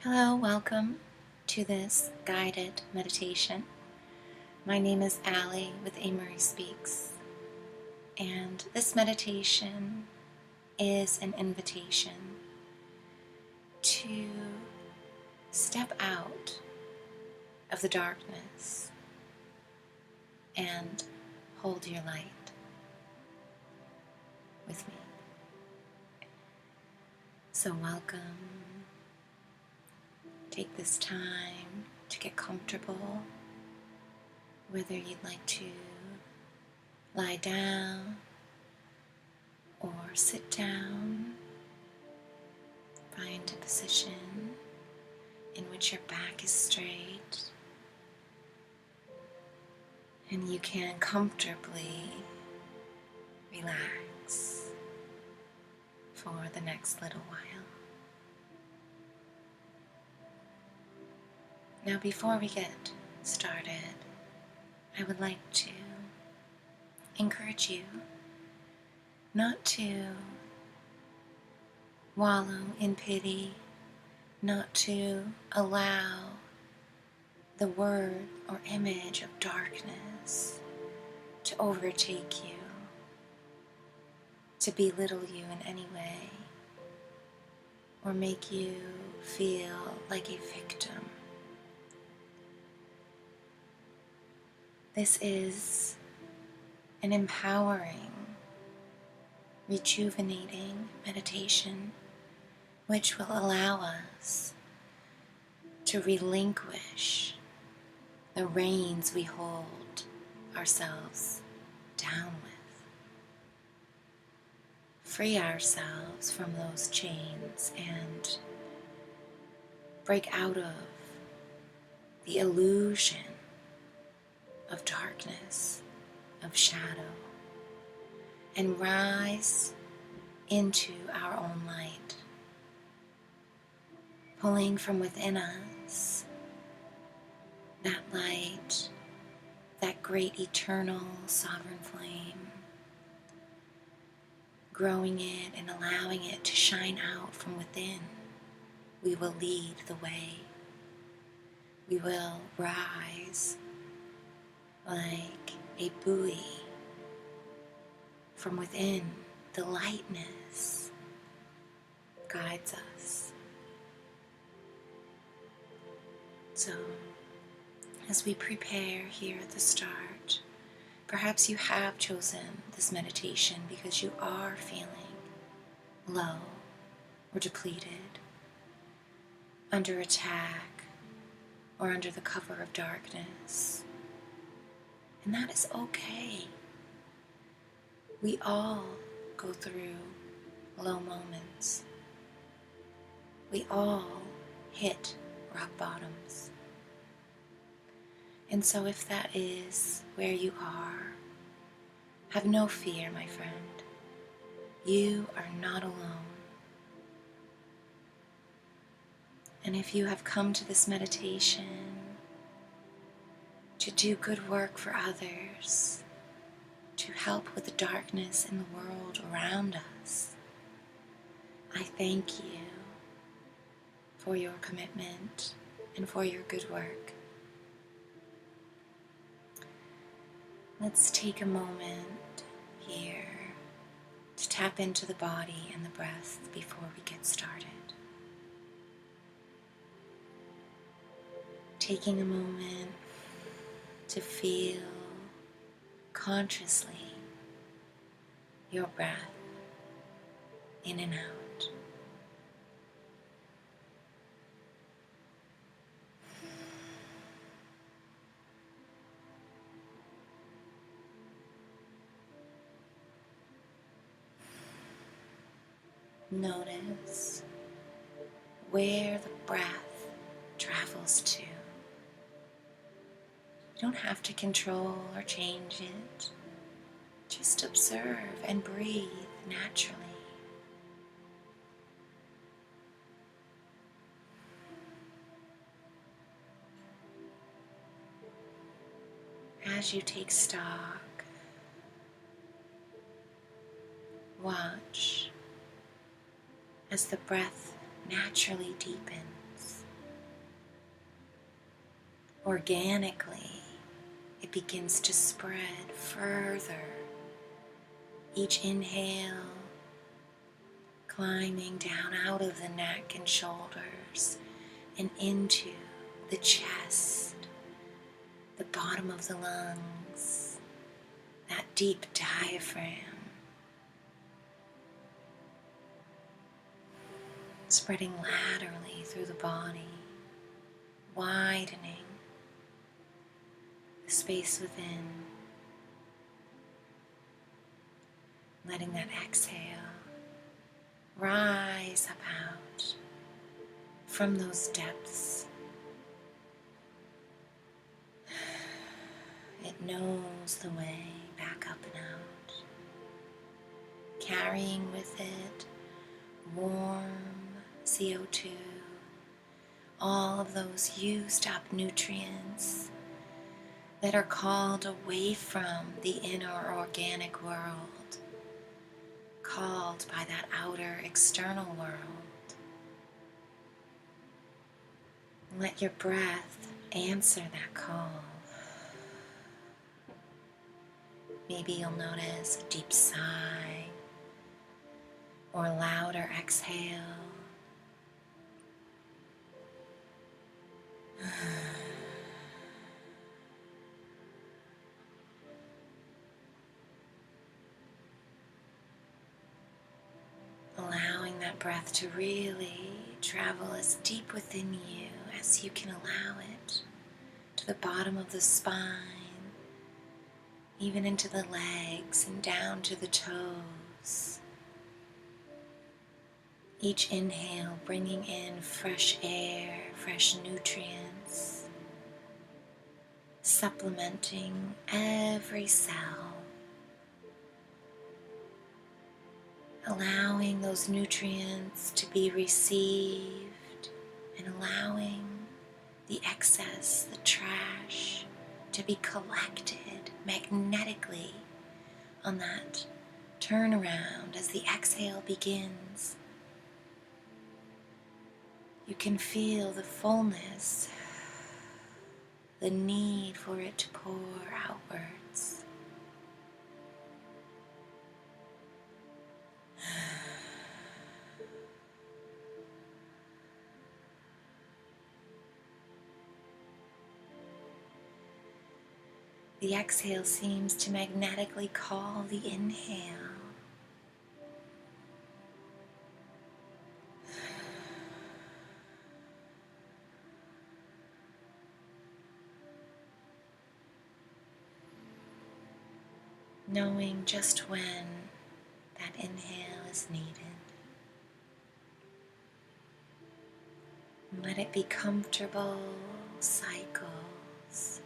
Hello, welcome to this guided meditation. My name is Allie with amariespeaks, and this meditation is an invitation to step out of the darkness and hold your light with me. So welcome. Take this time to get comfortable, whether you'd like to lie down or sit down. Find a position in which your back is straight and you can comfortably relax for the next little while. Now, before we get started, I would like to encourage you not to wallow in pity, not to allow the word or image of darkness to overtake you, to belittle you in any way, or make you feel like a victim. This is an empowering, rejuvenating meditation which will allow us to relinquish the reins we hold ourselves down with. Free ourselves from those chains and break out of the illusion of darkness, of shadow, and rise into our own light, pulling from within us that light, that great eternal sovereign flame, growing it and allowing it to shine out from within. We will lead the way. We will rise like a buoy from within. The lightness guides us. So, as we prepare here at the start, perhaps you have chosen this meditation because you are feeling low or depleted, under attack, or under the cover of darkness. And that is okay. We all go through low moments. We all hit rock bottoms. And so if that is where you are, have no fear, my friend. You are not alone. And if you have come to this meditation to do good work for others, to help with the darkness in the world around us, I thank you for your commitment and for your good work. Let's take a moment here to tap into the body and the breath before we get started. Taking a moment to feel consciously your breath in and out. Notice where the breath travels to. You don't have to control or change it. Just observe and breathe naturally. As you take stock, watch as the breath naturally deepens organically, it begins to spread further. Each inhale, climbing down out of the neck and shoulders and into the chest, the bottom of the lungs, that deep diaphragm, spreading laterally through the body, widening the space within, letting that exhale rise up out from those depths. It knows the way back up and out, carrying with it warm CO2, all of those used up nutrients that are called away from the inner organic world, called by that outer external world. Let your breath answer that call. Maybe you'll notice a deep sigh or a louder exhale. Allowing that breath to really travel as deep within you as you can allow it, to the bottom of the spine, even into the legs and down to the toes. Each inhale bringing in fresh air, fresh nutrients, supplementing every cell, allowing those nutrients to be received and allowing the excess, the trash, to be collected magnetically on that turnaround as the exhale begins. You can feel the fullness, the need for it to pour outwards. The exhale seems to magnetically call the inhale. Knowing just when that inhale is needed. Let it be comfortable cycles.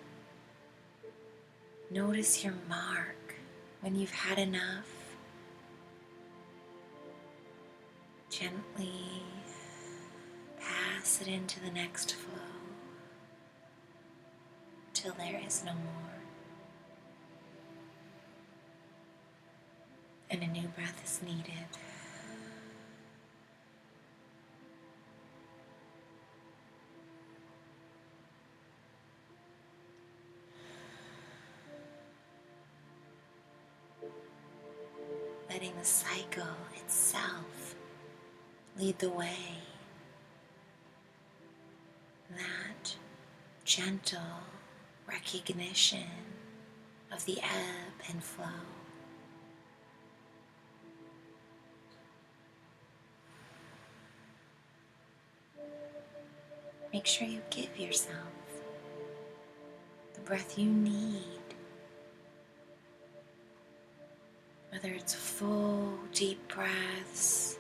Notice your mark when you've had enough. Gently pass it into the next flow till there is no more. And a new breath is needed. Letting the cycle itself lead the way. That gentle recognition of the ebb and flow. Make sure you give yourself the breath you need. Whether it's full, deep breaths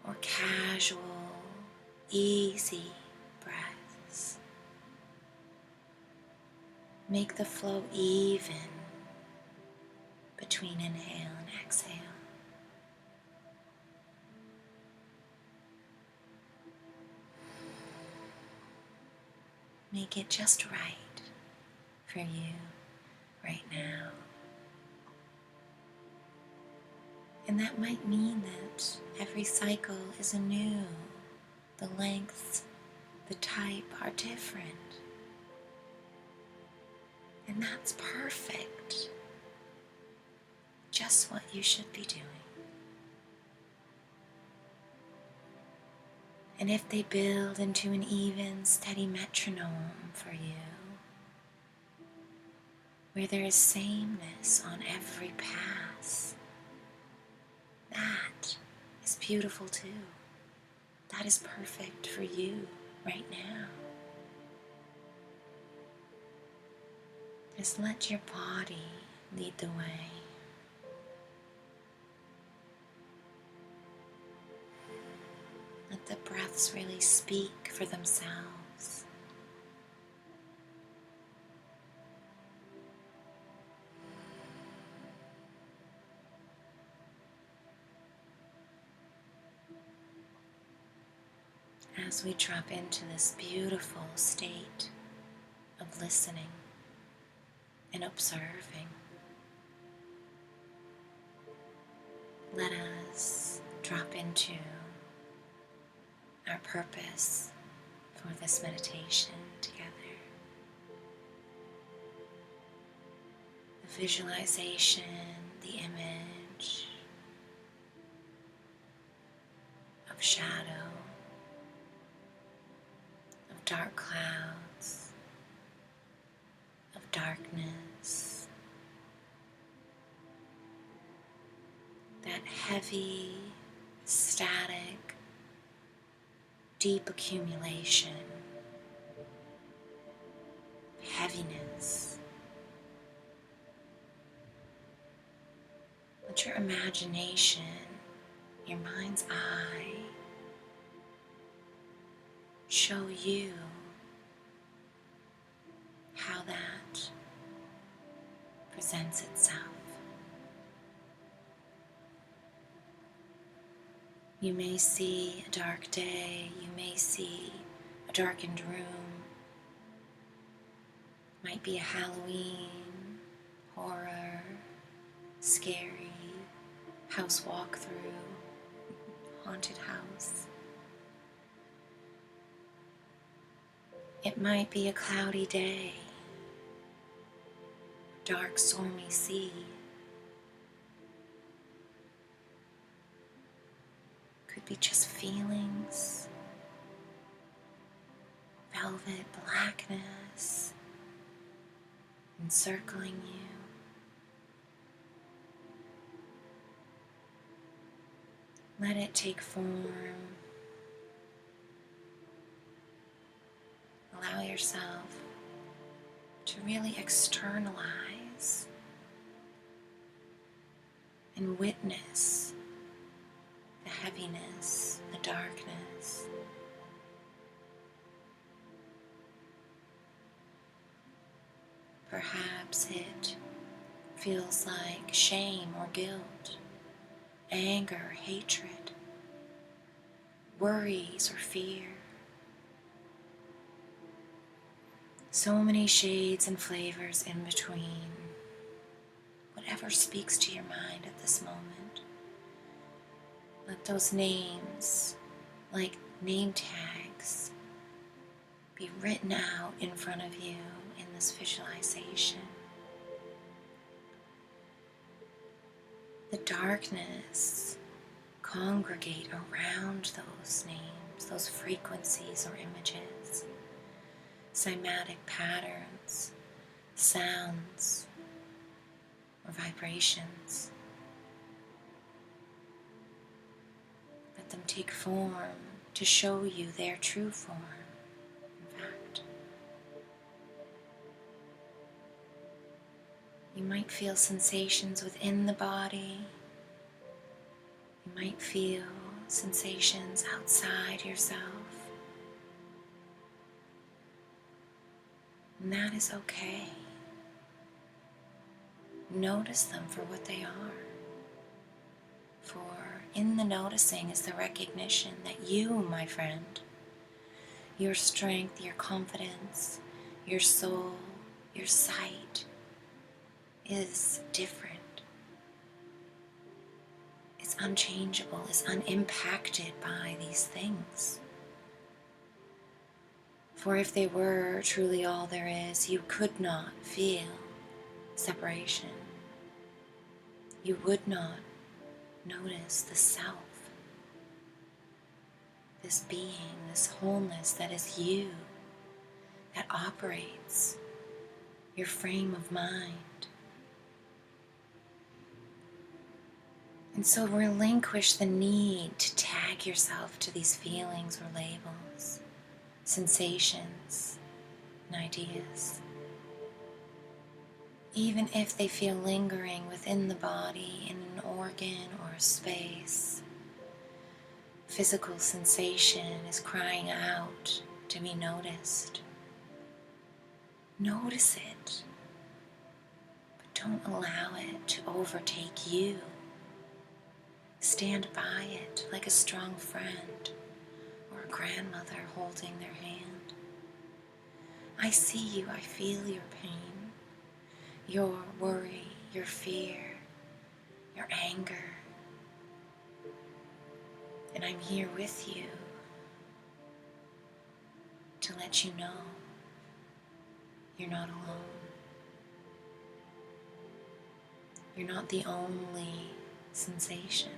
or casual, easy breaths. Make the flow even between inhale and exhale. Make it just right for you right now. And that might mean that every cycle is anew. The lengths, the type are different. And that's perfect. Just what you should be doing. And if they build into an even, steady metronome for you, where there is sameness on every pass, that is beautiful too. That is perfect for you right now. Just let your body lead the way. Let the breaths really speak for themselves. As we drop into this beautiful state of listening and observing, let us drop into our purpose for this meditation together. The visualization, the image of shadow, of dark clouds, of darkness, that heavy, static, deep accumulation, heaviness. Let your imagination, your mind's eye, show you how that presents itself. You may see a dark day, you may see a darkened room. Might be a Halloween, horror, scary, house walkthrough, haunted house. It might be a cloudy day, dark stormy sea. Could be just feelings, velvet blackness encircling you. Let it take form. Allow yourself to really externalize and witness the heaviness, the darkness. Perhaps it feels like shame or guilt, anger, hatred, worries or fear. So many shades and flavors in between. Whatever speaks to your mind at this moment. Let those names, like name tags, be written out in front of you in this visualization. The darkness congregate around those names, those frequencies or images, cymatic patterns, sounds, or vibrations. Let them take form to show you their true form, in fact. You might feel sensations within the body. You might feel sensations outside yourself. And that is okay. Notice them for what they are. For in the noticing is the recognition that you, my friend, your strength, your confidence, your soul, your sight is different. It's unchangeable, it's unimpacted by these things. For if they were truly all there is, you could not feel separation. You would not notice the self, this being, this wholeness that is you, that operates your frame of mind. And so relinquish the need to tag yourself to these feelings or labels, sensations, and ideas. Even if they feel lingering within the body in an organ or a space, physical sensation is crying out to be noticed. Notice it, but don't allow it to overtake you. Stand by it like a strong friend or a grandmother holding their hand. I see you, I feel your pain, your worry, your fear, your anger, and I'm here with you to let you know you're not alone. You're not the only sensation.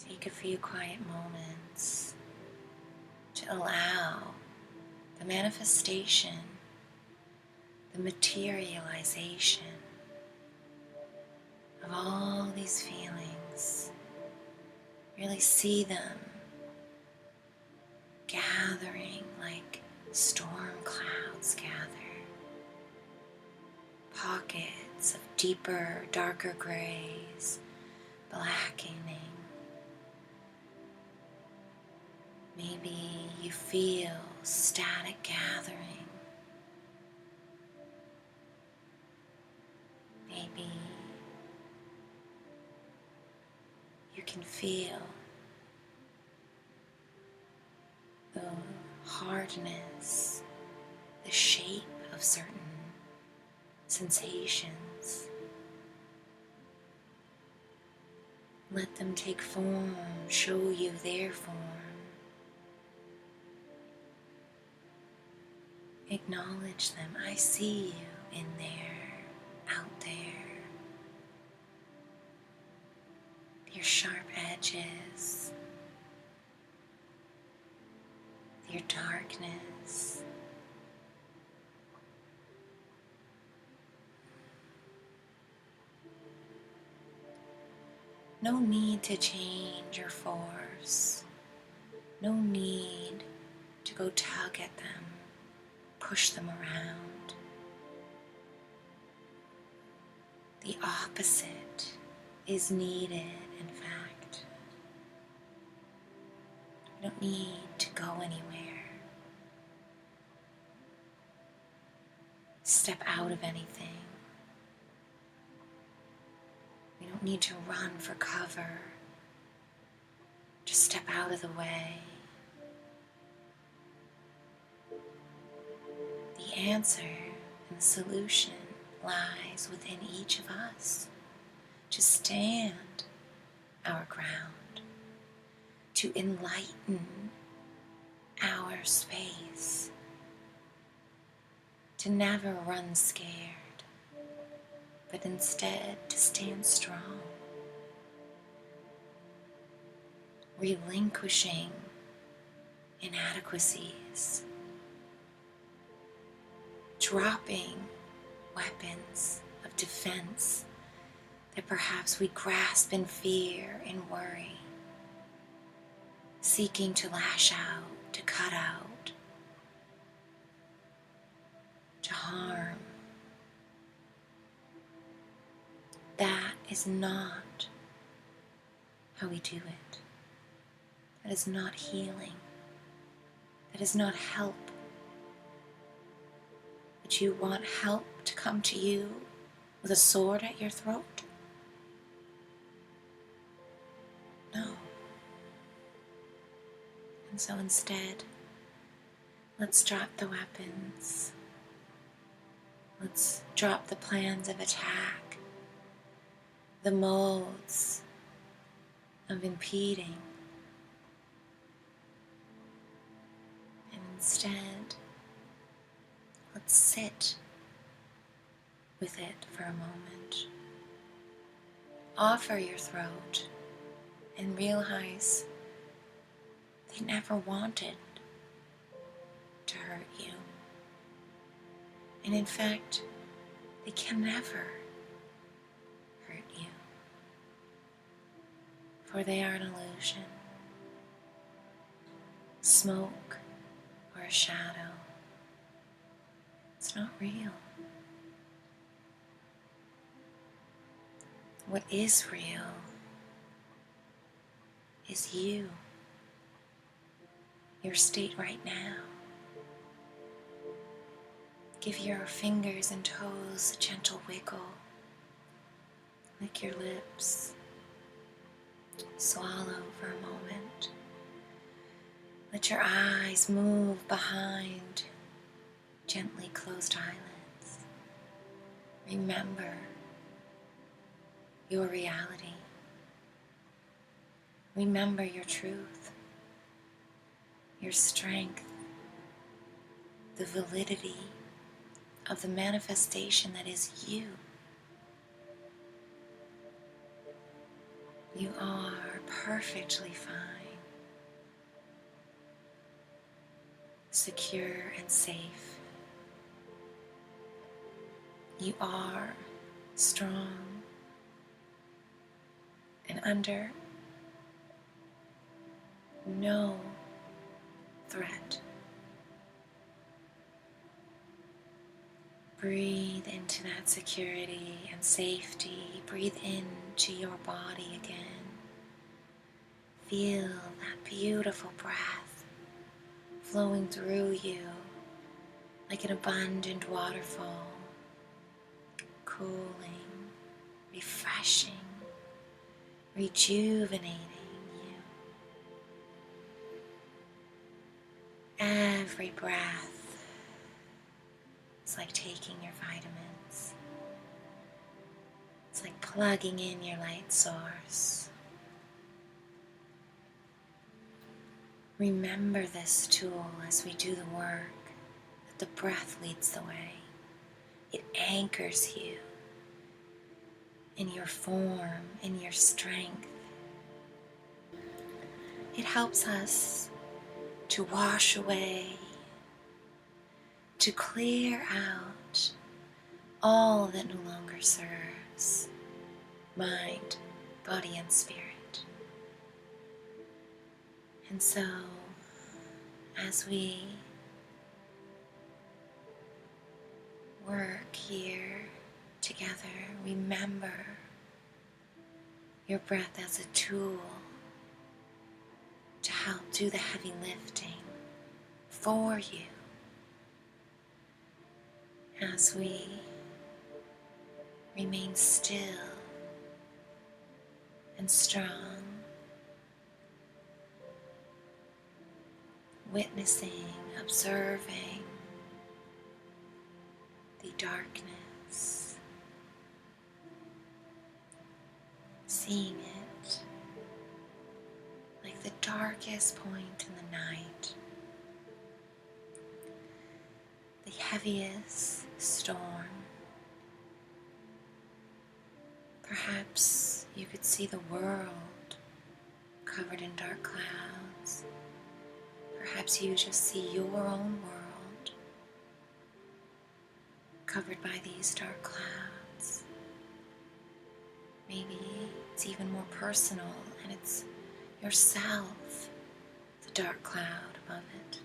Take a few quiet moments to allow the manifestation, the materialization of all these feelings. Really see them gathering like storm clouds gather. Pockets of deeper, darker grays, blackening. Maybe you feel static gathering. Maybe you can feel the hardness, the shape of certain sensations. Let them take form, show you their form. Acknowledge them. I see you in there, out there. Your sharp edges, your darkness. No need to change or force. No need to go tug at them, push them around. The opposite is needed, in fact. You don't need to go anywhere. Step out of anything. We don't need to run for cover. Just step out of the way. The answer and the solution lies within each of us. To stand our ground, to enlighten our space, to never run scared, but instead to stand strong, relinquishing inadequacies, dropping weapons of defense that perhaps we grasp in fear and worry, seeking to lash out, to cut out, to harm. That is not how we do it. That is not healing. That is not help. Would you want help to come to you with a sword at your throat? No. And so instead, let's drop the weapons. Let's Drop the plans of attack, the molds of impeding, and instead, let's sit with it for a moment. Offer your throat and realize they never wanted to hurt you. And in fact, they can never hurt you, for they are an illusion, smoke or a shadow. It's not real. What is real is you, your state right now. Give your fingers and toes a gentle wiggle. Lick your lips. Swallow for a moment. Let your eyes move behind gently closed eyelids. Remember your reality. Remember your truth, your strength, the validity of the manifestation that is you. You are perfectly fine, secure and safe. You are strong and under no threat. Breathe into that security and safety. Breathe into your body again. Feel that beautiful breath flowing through you like an abundant waterfall, cooling, refreshing, rejuvenating you. Every breath is like taking your vitamins. It's like plugging in your light source. Remember this tool as we do the work, that the breath leads the way. It anchors you in your form, in your strength. It helps us to wash away, to clear out all that no longer serves mind, body, and spirit. And so, as we work here together, remember your breath as a tool to help do the heavy lifting for you as we remain still and strong, witnessing, observing the darkness, seeing it like the darkest point in the night, the heaviest storm. Perhaps you could see the world covered in dark clouds. Perhaps you just see your own world covered by these dark clouds. Maybe it's even more personal and it's yourself, the dark cloud above it.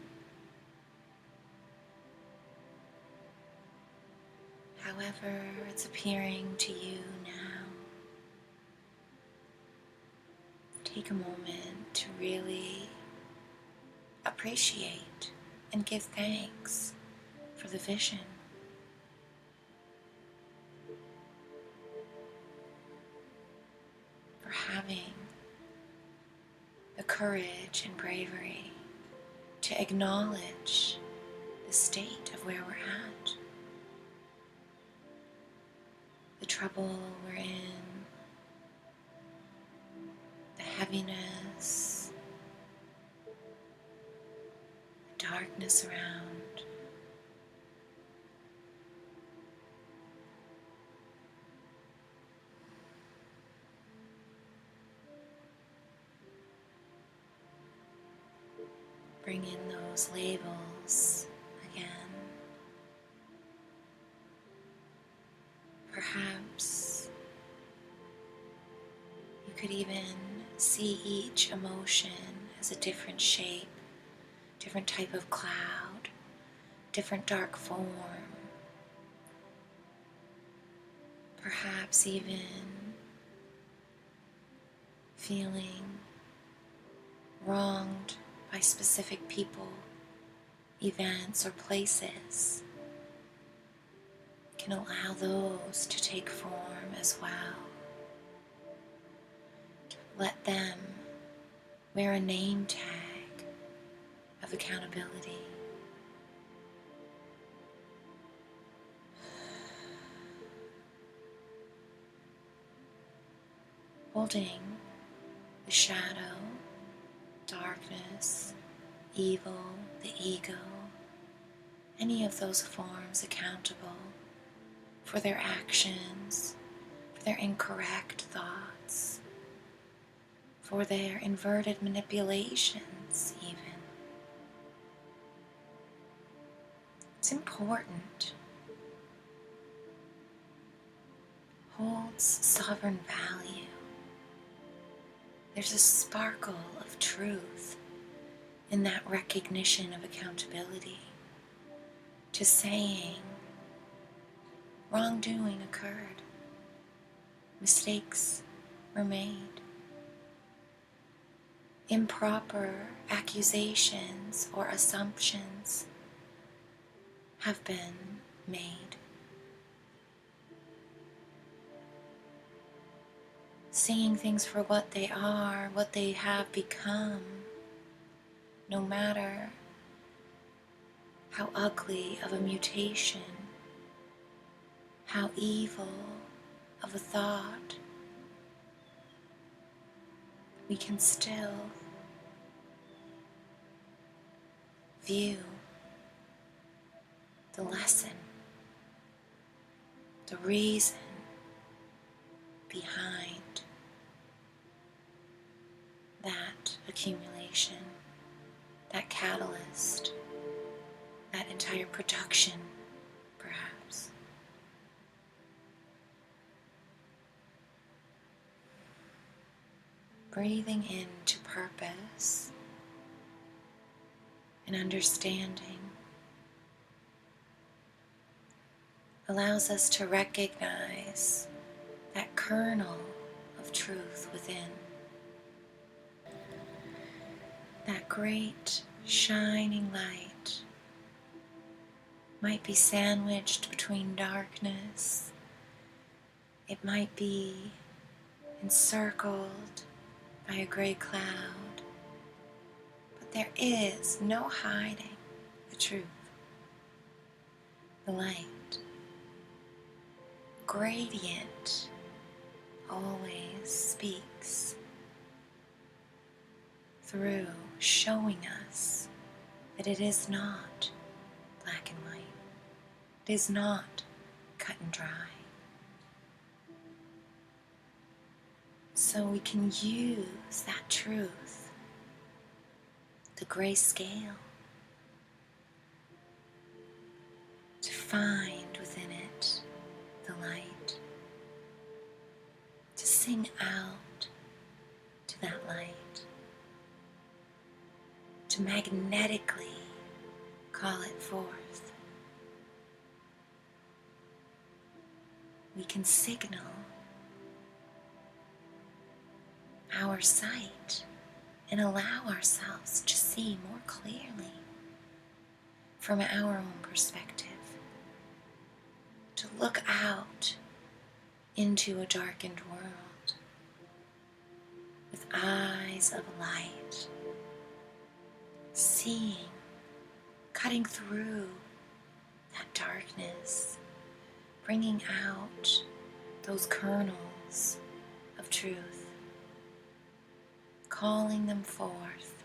However it's appearing to you now, take a moment to really appreciate and give thanks for the vision. For having the courage and bravery to acknowledge the state of where we're at. trouble we're in, the heaviness, the darkness around. Bring in those labels again. Perhaps you could even see each emotion as a different shape, different type of cloud, different dark form. Perhaps even feeling wronged by specific people, events, or places. Can allow those to take form as well. Let them wear a name tag of accountability. Holding the shadow, darkness, evil, the ego, any of those forms accountable for their actions, for their incorrect thoughts, for their inverted manipulations even. It's important. Holds sovereign value. There's a sparkle of truth in that recognition of accountability, to saying wrongdoing occurred, mistakes were made, improper accusations or assumptions have been made. Seeing things for what they are, what they have become, no matter how ugly of a mutation, how evil of a thought, we can still view the lesson, the reason behind that accumulation, that catalyst, that entire production, perhaps. Breathing into purpose and understanding allows us to recognize that kernel of truth within. That great shining light might be sandwiched between darkness. It might be encircled by a gray cloud. But there is no hiding the truth. The light, gradient, always speaks through, showing us that it is not black and white. It is not cut and dry. So we can use that truth, the gray scale, to find within it the light, to sing out to that light, to magnetically call it forth. We can signal our sight and allow ourselves to see more clearly from our own perspective, to look out into a darkened world with eyes of light, seeing, cutting through that darkness, bringing out those kernels of truth, calling them forth,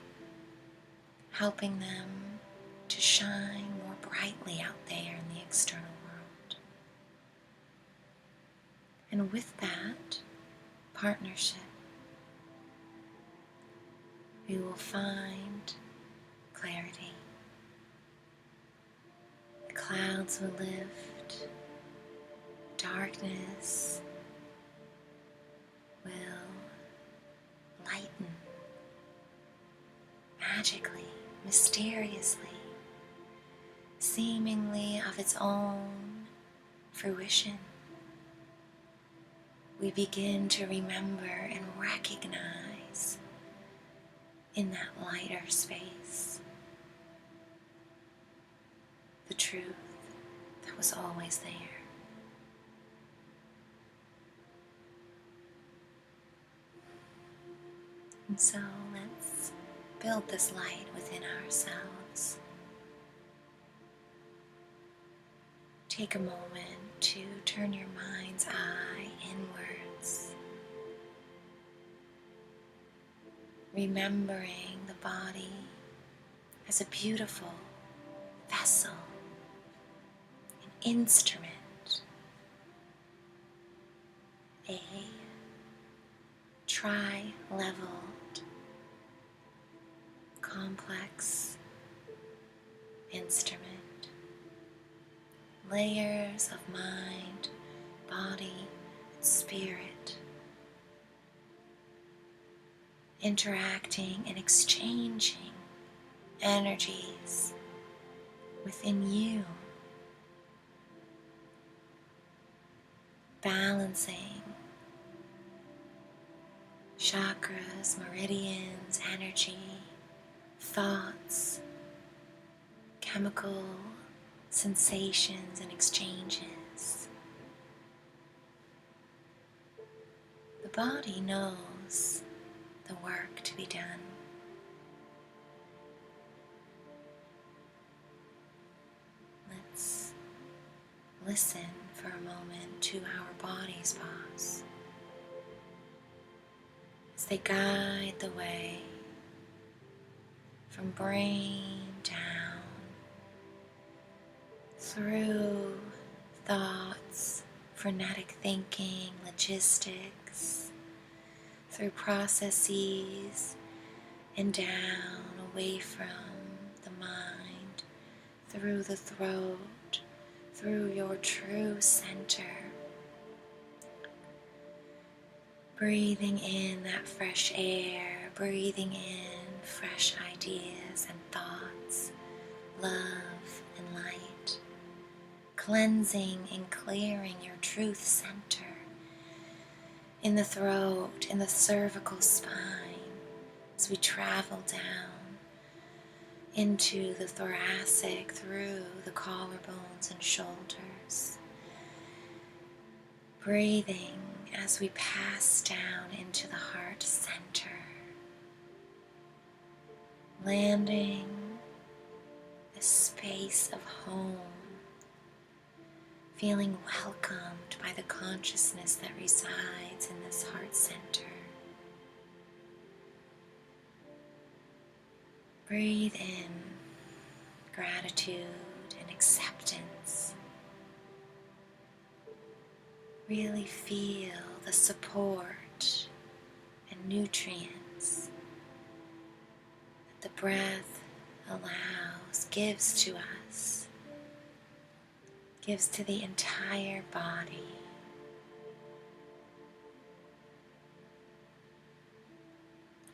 helping them to shine more brightly out there in the external world. And with that partnership, we will find clarity. The clouds will lift, darkness will lighten magically, mysteriously, seemingly of its own fruition. We begin to remember and recognize in that lighter space the truth that was always there. And so let's build this light within ourselves. Take a moment to turn your mind's eye inwards, remembering the body as a beautiful vessel, an instrument, a tri-leveled, complex instrument. Layers of mind, body, and spirit interacting and exchanging energies within you, balancing chakras, meridians, energy, thoughts, chemical sensations and exchanges. The body knows the work to be done. Let's listen for a moment to our body's pause as they guide the way from brain down through thoughts, frenetic thinking, logistics, through processes and down away from the mind, through the throat, through your true center. Breathing in that fresh air, breathing in fresh ideas and thoughts, love and light, cleansing and clearing your truth center in the throat, in the cervical spine, as we travel down into the thoracic, through the collarbones and shoulders. Breathing as we pass down into the heart center, landing a space of home, feeling welcomed by the consciousness that resides in this heart center. Breathe in gratitude and acceptance. Really feel the support and nutrients that the breath allows, gives to us, gives to the entire body.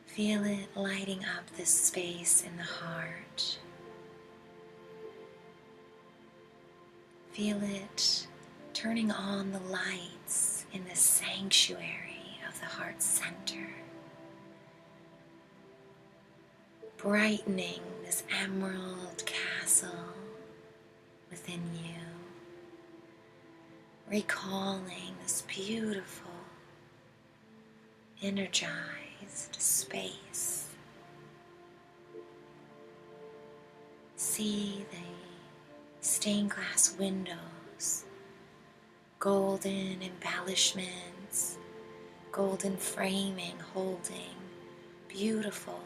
Feel it lighting up this space in the heart. Feel it turning on the lights in the sanctuary of the heart center, brightening this emerald castle within you, recalling this beautiful, energized space. See the stained glass windows golden embellishments, golden framing holding beautiful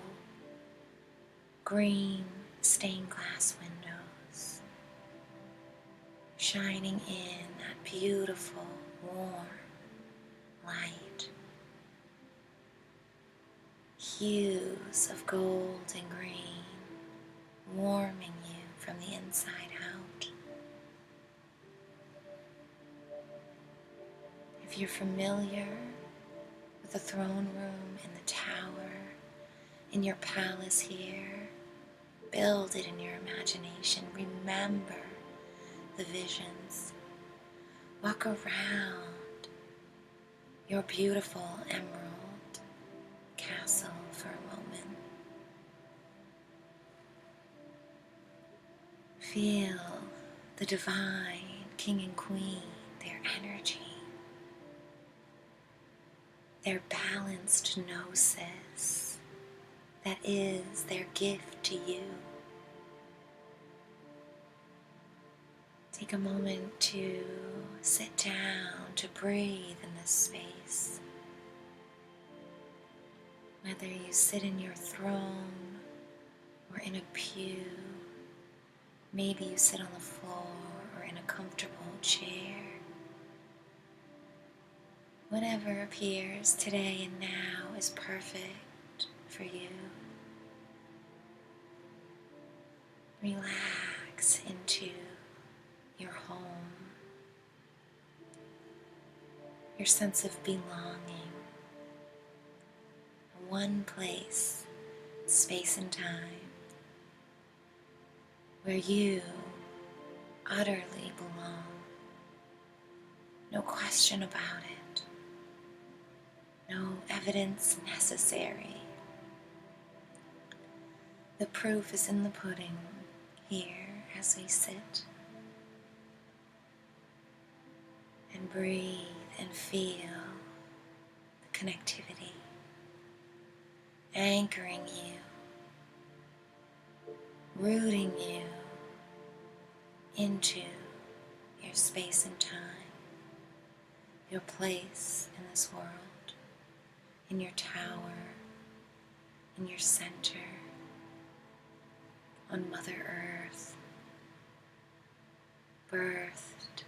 green stained glass windows, shining in that beautiful warm light. Hues of gold and green warming you from the inside out. If you're familiar with the throne room in the tower, in your palace here, build it in your imagination. Remember the visions. Walk around your beautiful emerald castle for a moment. Feel the divine king and queen, their energy, their balanced gnosis that is their gift to you. Take a moment to sit down, to breathe in this space. Whether you sit in your throne or in a pew, maybe you sit on the floor or in a comfortable chair. Whatever appears today and now is perfect for you. Relax into your home, your sense of belonging, one place, space and time, where you utterly belong. No question about it. No evidence necessary. The proof is in the pudding here as we sit and breathe and feel the connectivity, anchoring you, rooting you into your space and time, your place in this world, in your tower, in your center, on Mother Earth, birthed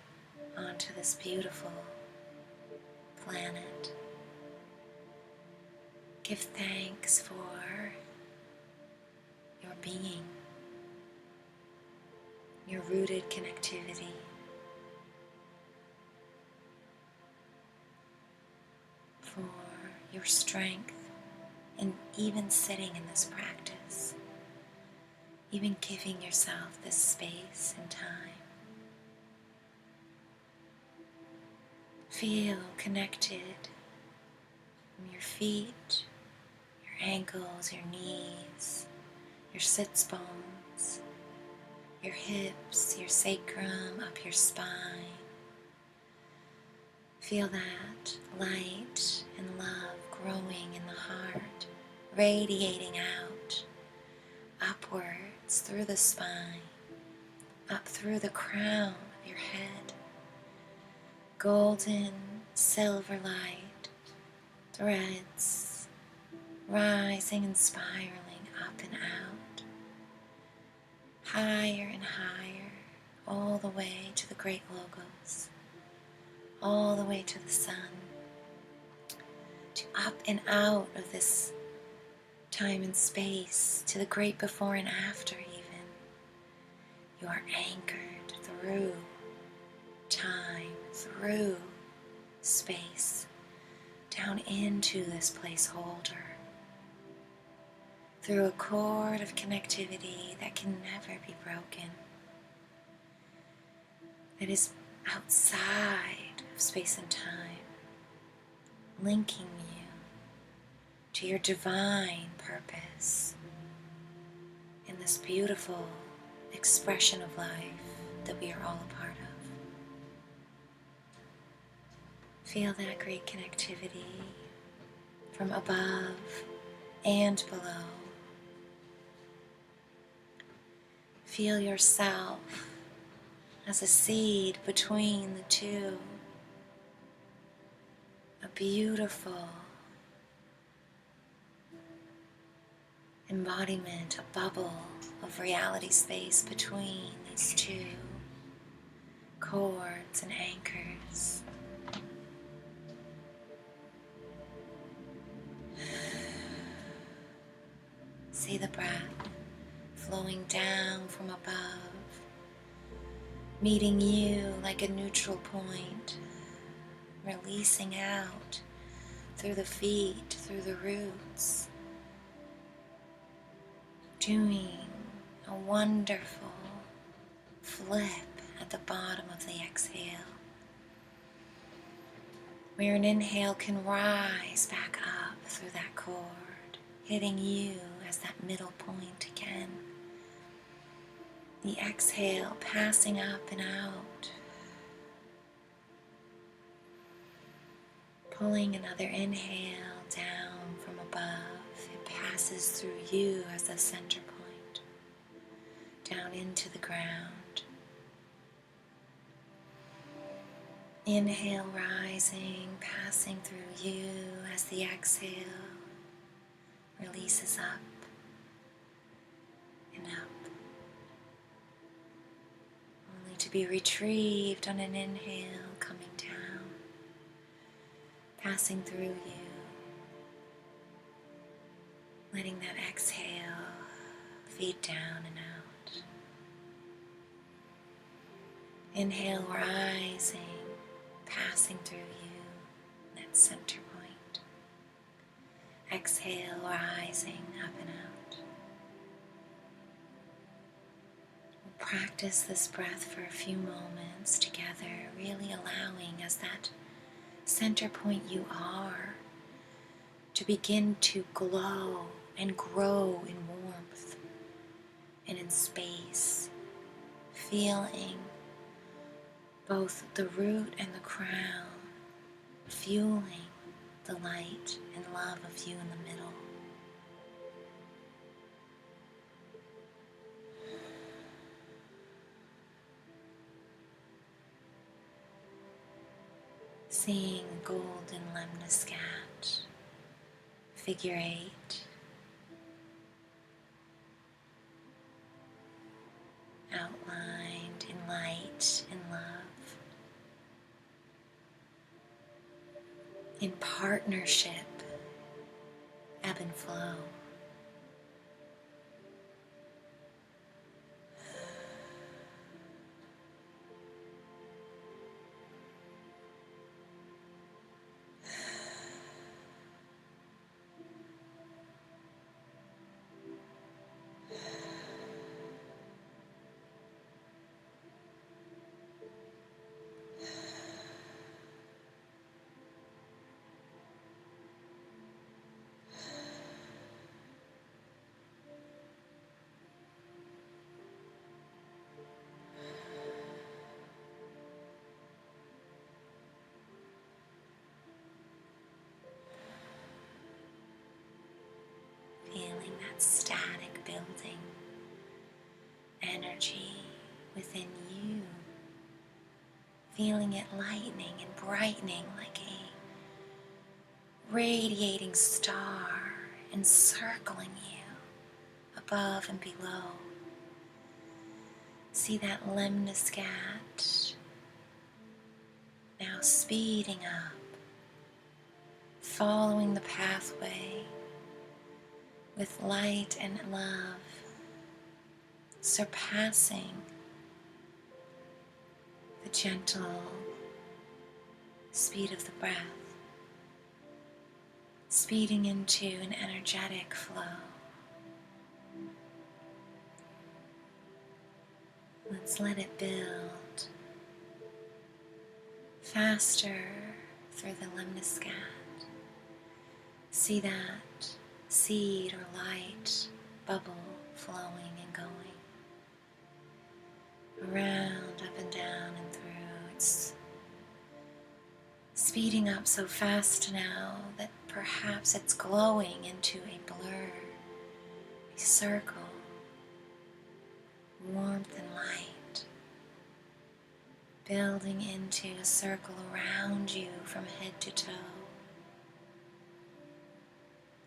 onto this beautiful planet. Give thanks for your being, your rooted connectivity, for your strength in even sitting in this practice, even giving yourself this space and time. Feel connected from your feet, your ankles, your knees, your sits bones, your hips, your sacrum, up your spine. Feel that light and love growing in the heart, radiating out, upwards through the spine, up through the crown of your head. Golden, silver light, threads, rising and spiraling up and out, higher and higher, all the way to the great logos, all the way to the sun, to up and out of this time and space, to the great before and after even. You are anchored through time, through space, down into this placeholder, through a cord of connectivity that can never be broken, that is outside of space and time, linking you to your divine purpose in this beautiful expression of life that we are all a part of. Feel that great connectivity from above and below. Feel yourself as a seed between the two, a beautiful embodiment, a bubble of reality space between these two cords and anchors. See the breath flowing down from above, meeting you like a neutral point, releasing out through the feet, through the roots, doing a wonderful flip at the bottom of the exhale, where an inhale can rise back up through that cord, hitting you as that middle point again. The exhale passing up and out, pulling another inhale down from above. It passes through you as the center point, down into the ground. Inhale rising, passing through you as the exhale releases up and up, only to be retrieved on an inhale, coming down, passing through you, letting that exhale feed down and out. Inhale rising, passing through you, that center point. Exhale rising up and out. We'll practice this breath for a few moments together, really allowing as that center point you are to begin to glow and grow in warmth and in space, feeling both the root and the crown, fueling the light and love of you in the middle. Seeing the golden lemniscat, figure 8, outlined in light and love, in partnership, ebb and flow. Feeling that static building energy within you, feeling it lightening and brightening like a radiating star encircling you above and below. See that lemniscat now speeding up, following the pathway with light and love, surpassing the gentle speed of the breath, speeding into an energetic flow. Let's let it build faster through the lemniscat. See that seed or light bubble flowing and going around, up and down and through. It's speeding up so fast now that perhaps it's glowing into a blur, a circle, warmth and light, building into a circle around you from head to toe.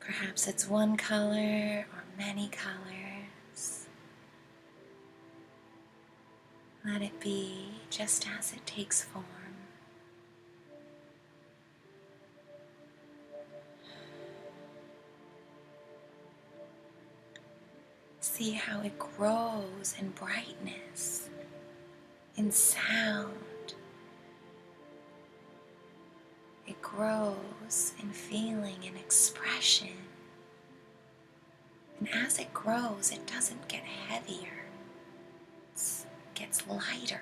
Perhaps it's one color or many colors. Let it be just as it takes form. See how it grows in brightness, in sound. It grows in feeling and expression. And as it grows, it doesn't get heavier. It gets lighter,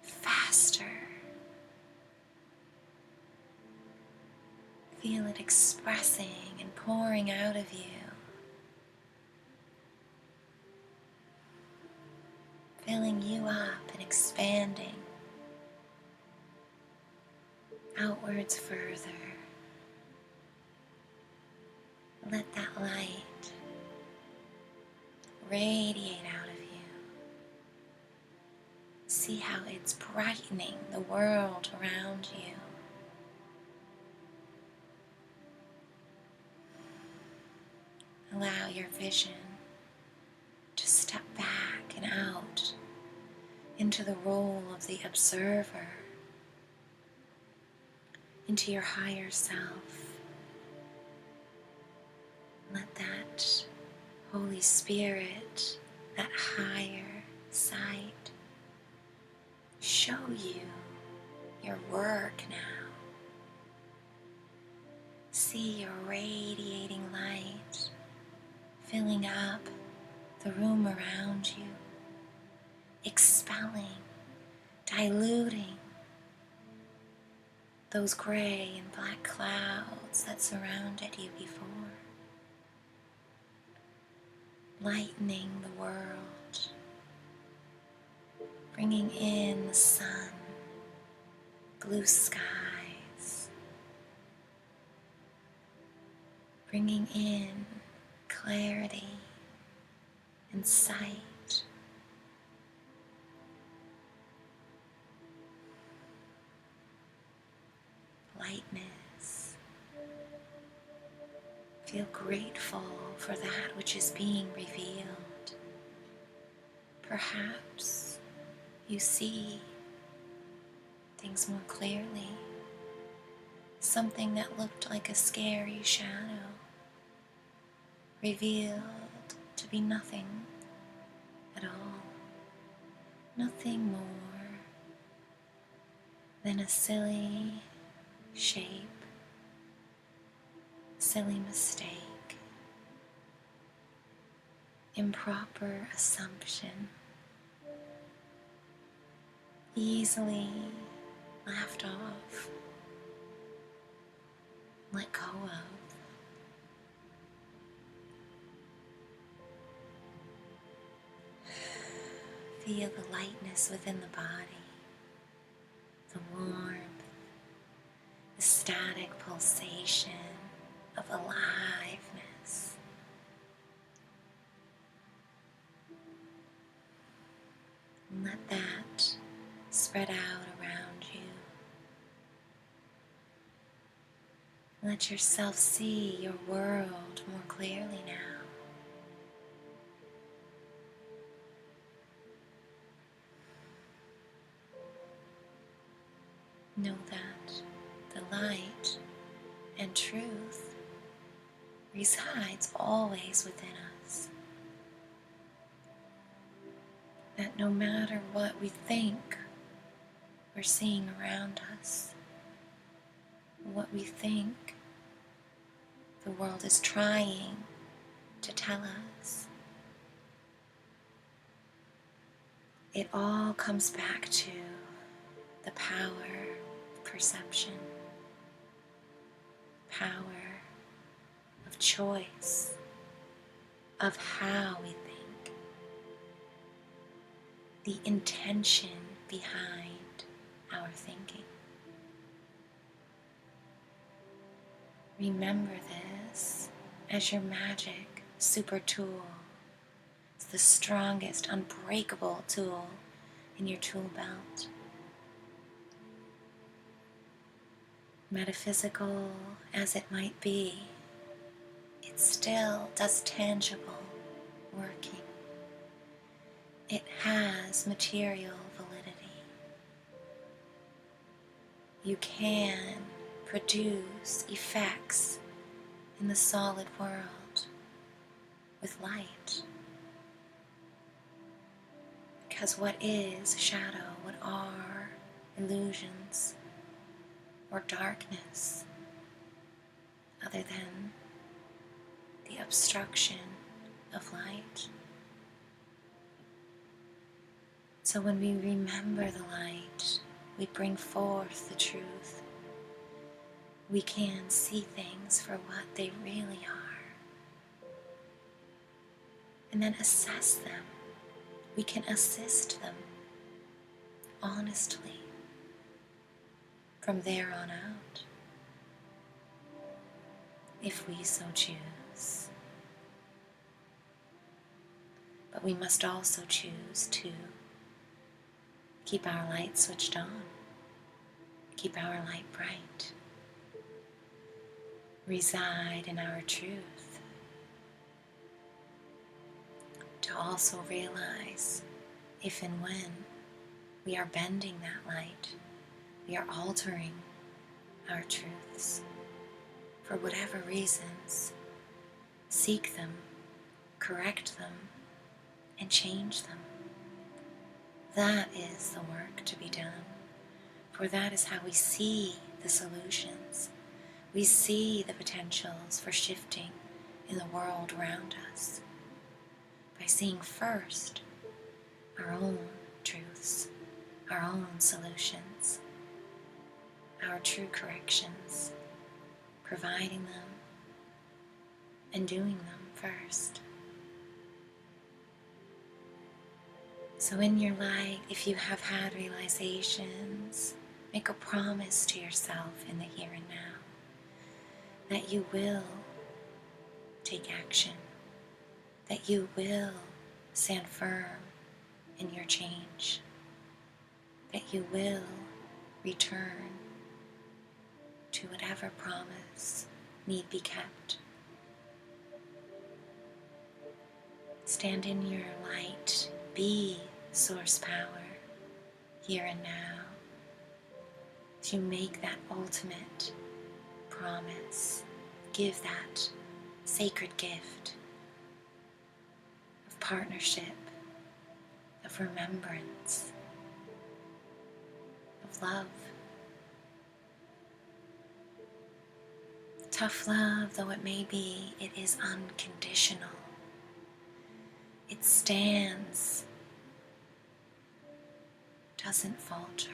faster. Feel it expressing and pouring out of you. Filling you up and expanding outwards further. Let that light radiate out of you. See how it's brightening the world around you. Allow your vision to step back and out into the role of the observer, into your higher self. Let that Holy Spirit, that higher sight, show you your work now. See your radiating light filling up the room around you, expelling, diluting those gray and black clouds that surrounded you before. Lightening the world, bringing in the sun, blue skies, bringing in clarity and sight. Lightness. Feel grateful for that which is being revealed. Perhaps you see things more clearly. Something that looked like a scary shadow, revealed to be nothing at all. Nothing more than a silly shape, silly mistake, improper assumption, easily laughed off, let go of. Feel the lightness within the body, the warmth, the static pulsation of aliveness. And let that spread out around you. Let yourself see your world more clearly now. Know that the light and truth resides always within us. That no matter what we think we're seeing around us, what we think the world is trying to tell us, it all comes back to the power of perception, power of choice, of how we think, the intention behind our thinking. Remember this as your magic super tool. It's the strongest, unbreakable tool in your tool belt. Metaphysical as it might be, still does tangible working. It has material validity. You can produce effects in the solid world with light. Because what is shadow, what are illusions or darkness other than the obstruction of light? So when we remember the light, we bring forth the truth. We can see things for what they really are, and then assess them. We can assist them honestly from there on out, if we so choose. But we must also choose to keep our light switched on, keep our light bright, reside in our truth, to also realize if and when we are bending that light, we are altering our truths for whatever reasons. Seek them, correct them, and change them. That is the work to be done, for that is how we see the solutions. We see the potentials for shifting in the world around us by seeing first our own truths, our own solutions, our true corrections, providing them and doing them first. So in your light, if you have had realizations, make a promise to yourself in the here and now that you will take action, that you will stand firm in your change, that you will return to whatever promise need be kept. Stand in your light, be source power here and now to make that ultimate promise. Give that sacred gift of partnership, of remembrance, of love. Tough love though it may be, it is unconditional. It stands, doesn't falter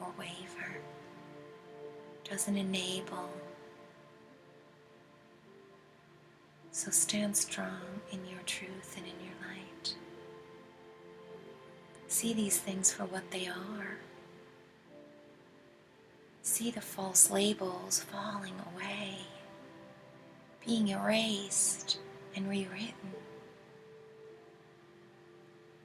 or waver, doesn't enable. So stand strong in your truth and in your light. See these things for what they are. See the false labels falling away, being erased and rewritten,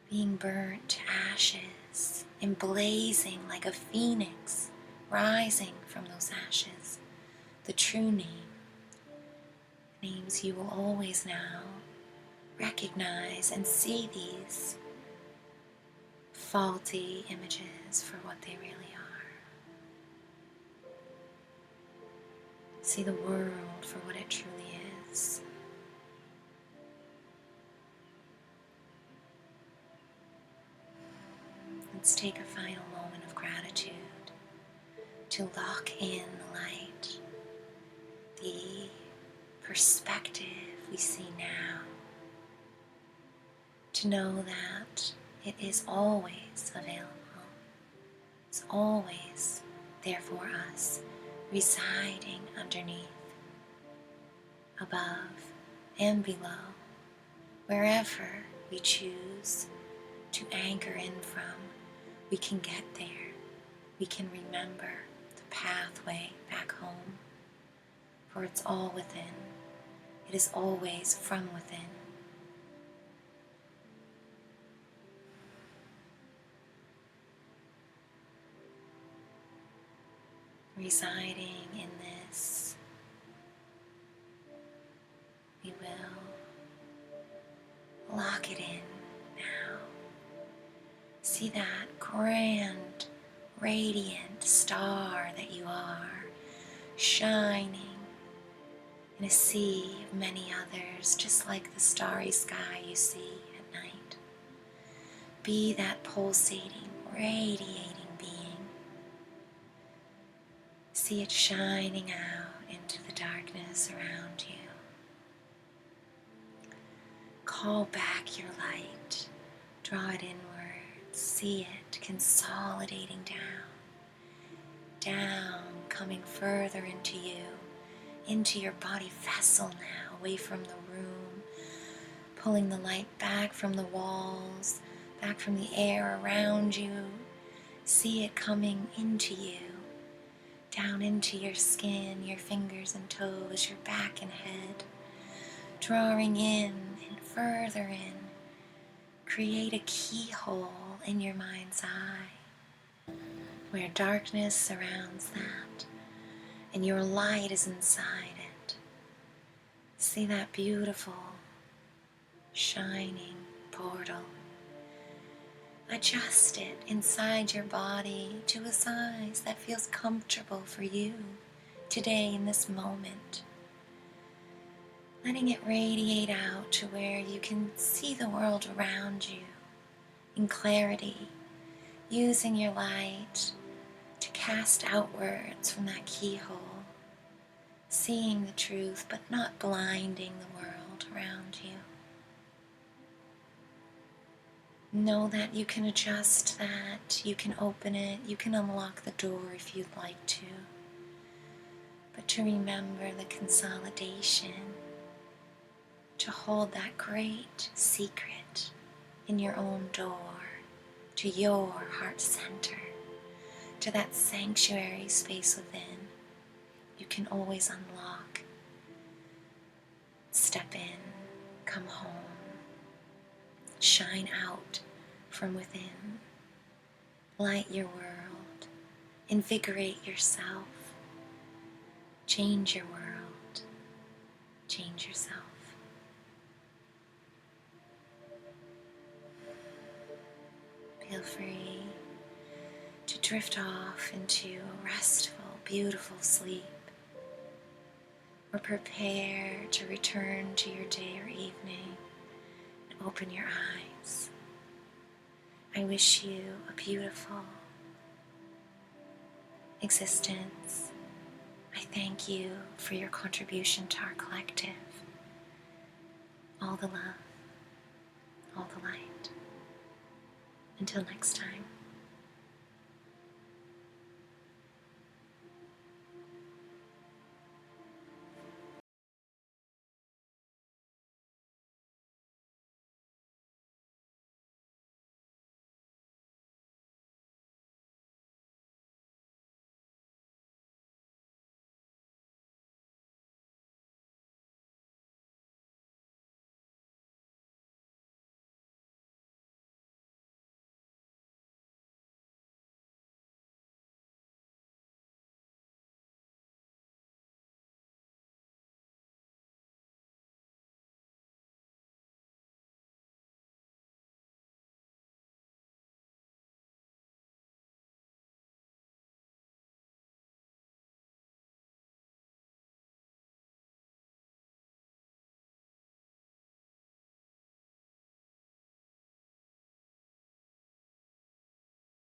being burnt to ashes, emblazing like a phoenix, rising from those ashes, the true name, names you will always now recognize and see these faulty images for what they really are. See the world for what it truly is. Let's take a final moment of gratitude to lock in the light, the perspective we see now, to know that it is always available. It's always there for us, residing underneath, above, and below, wherever we choose to anchor in from. We can get there. We can remember the pathway back home, for it's all within. It is always from within. Residing in this walk it in now. See that grand, radiant star that you are, shining in a sea of many others, just like the starry sky you see at night. Be that pulsating, radiating being. See it shining out into the darkness around you. Call back your light. Draw it inward. See it consolidating down, coming further into you, into your body vessel now, away from the room, pulling the light back from the walls, back from the air around you. See it coming into you, down into your skin, your fingers and toes, your back and head, drawing in and further in. Create a keyhole in your mind's eye where darkness surrounds that and your light is inside it. See that beautiful, shining portal. Adjust it inside your body to a size that feels comfortable for you today in this moment. Letting it radiate out to where you can see the world around you in clarity, using your light to cast outwards from that keyhole, seeing the truth but not blinding the world around you. Know that you can adjust that, you can open it, you can unlock the door if you'd like to, but to remember the consolidation, to hold that great secret in your own door, to your heart center, to that sanctuary space within. You can always unlock, step in, come home, shine out from within, light your world, invigorate yourself, change your world, change yourself. Feel free to drift off into a restful, beautiful sleep, or prepare to return to your day or evening and open your eyes. I wish you a beautiful existence. I thank you for your contribution to our collective. All the love, all the light. Until next time.